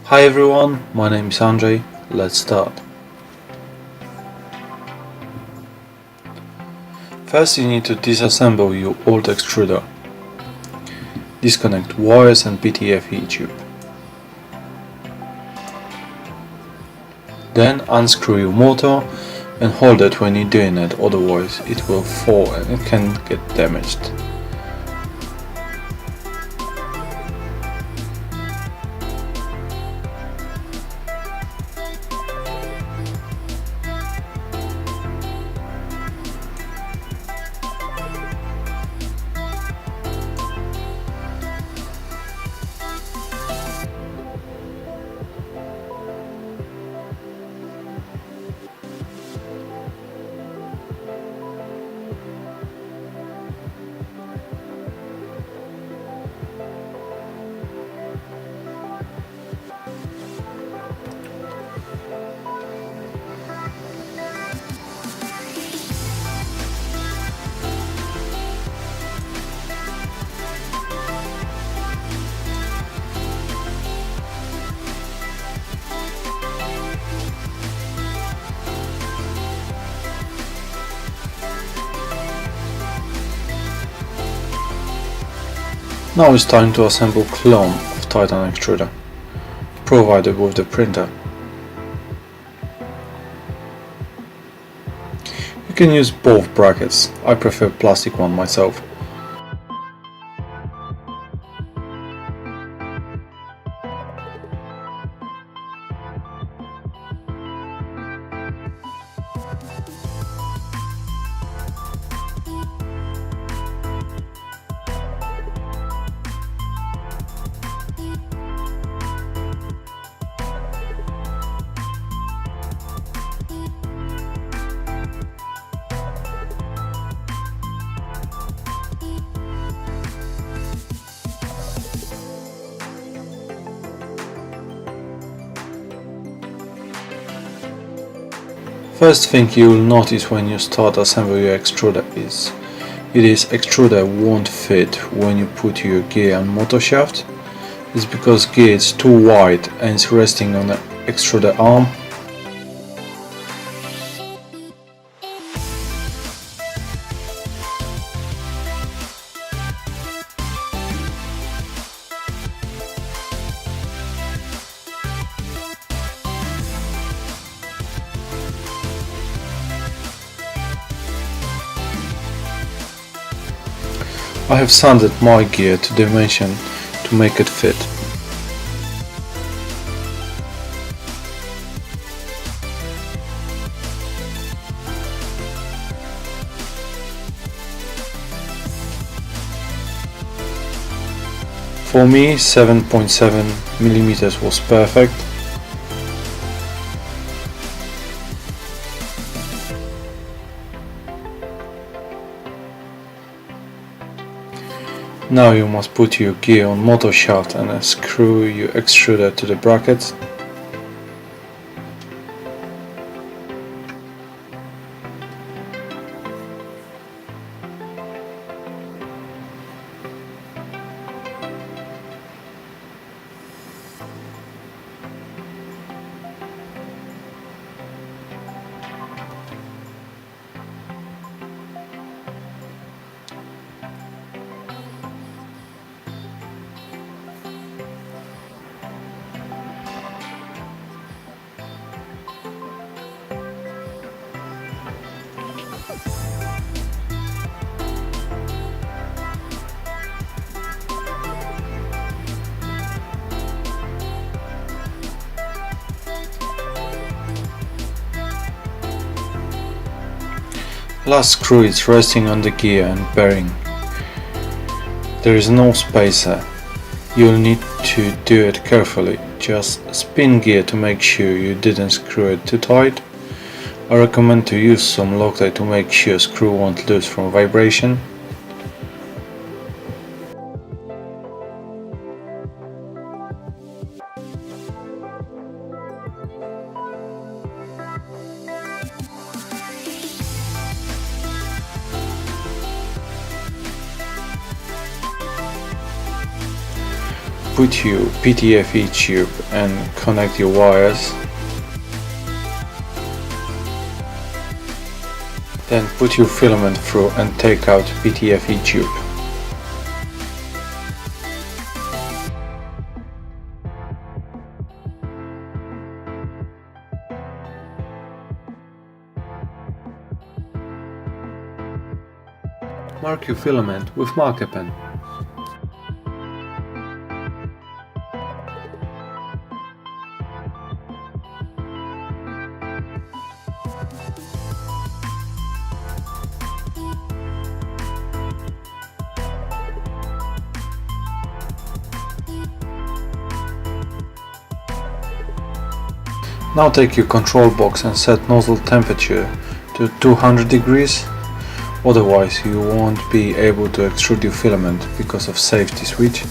Hi everyone, my name is Andrzej. Let's start. First you need to disassemble your old extruder. Disconnect wires and PTFE tube. Then unscrew your motor and hold it when you're doing it, otherwise it will fall and it can get damaged. Now it's time to assemble clone of Titan extruder, provided with the printer. You can use both brackets, I prefer plastic one myself. First thing you will notice when you start assembling your extruder is this extruder won't fit when you put your gear and motor shaft. It's because gear is too wide and it's resting on the extruder arm. I have sanded my gear to dimension to make it fit. For me 7.7mm was perfect. Now you must put your gear on motor shaft and screw your extruder to the brackets. Last screw is resting on the gear and bearing. There is no spacer. You'll need to do it carefully. Just spin gear to make sure you didn't screw it too tight. I recommend to use some Loctite to make sure screw won't lose from vibration. put your PTFE tube and connect your wires. Then put your filament through and take out PTFE tube. Mark your filament with marker pen. Now take your control box and set nozzle temperature to 200 degrees. Otherwise you won't be able to extrude your filament because of safety switch.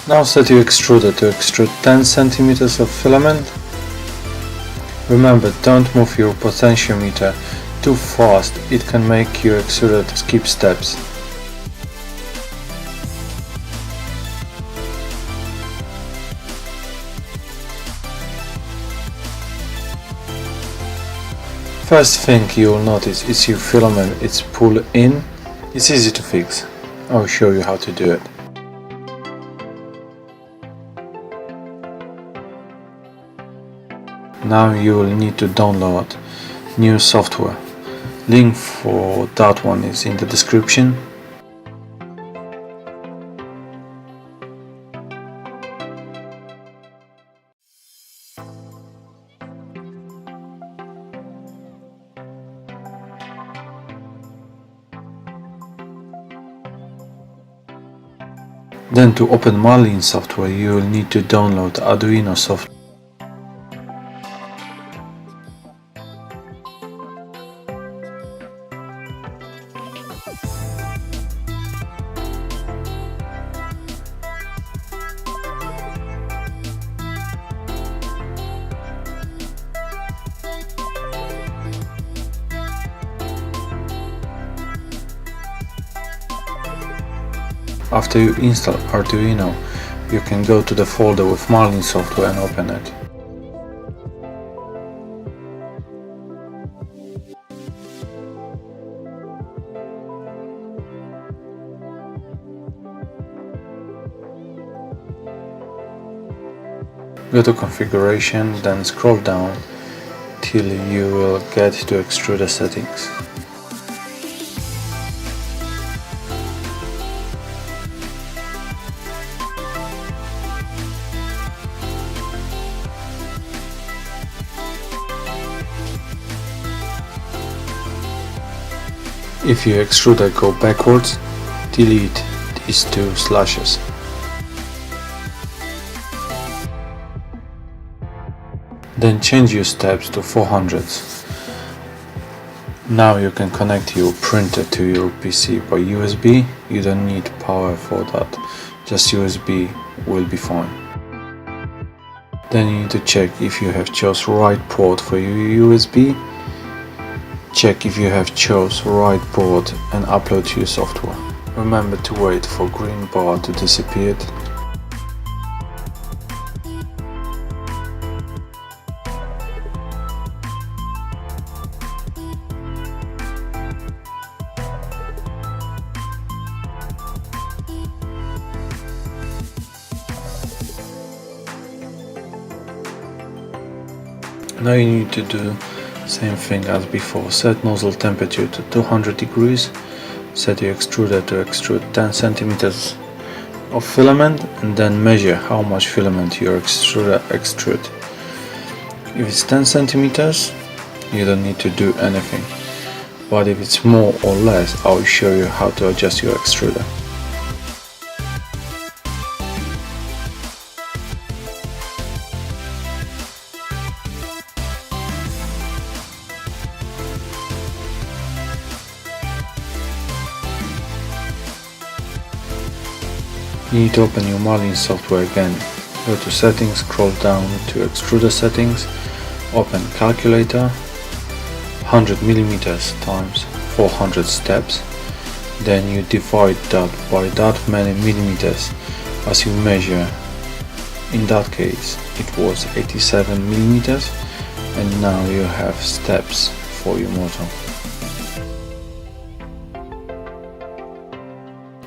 Now set your extruder to extrude 10 cm of filament. Remember, don't move your potentiometer too fast, it can make your extruder skip steps. First thing you'll notice is your filament is pulled in. It's easy to fix. I'll show you how to do it. Now you will need to download new software. Link for that one is in the description. Then to open Marlin software you will need to download Arduino software. After you install Arduino, you can go to the folder with Marlin software and open it. Go to configuration, then scroll down till you will get to extruder settings. If your extruder go backwards, delete these two slashes. Then change your steps to 400s. Now you can connect your printer to your PC by USB. You don't need power for that, just USB will be fine. Then you need to check if you have chose right port for your USB. Check if you have chose right port and upload your software. Remember to wait for green bar to disappear. Now you need to do same thing as before. Set nozzle temperature to 200 degrees. Set your extruder to extrude 10 cm of filament and then measure how much filament your extruder extrude. If it's 10 centimeters, you don't need to do anything, but if it's more or less, I will show you how to adjust your extruder. You need to open your Marlin software again. Go to settings, scroll down to extruder settings, open calculator, 100 millimeters times 400 steps. Then you divide that by that many millimeters as you measure. In that case it was 87 millimeters, and now you have steps for your motor.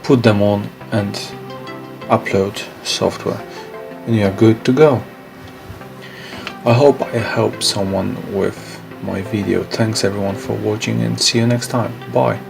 Put them on and upload software and you're good to go. I hope I helped someone with my video. Thanks everyone for watching and see you next time. Bye.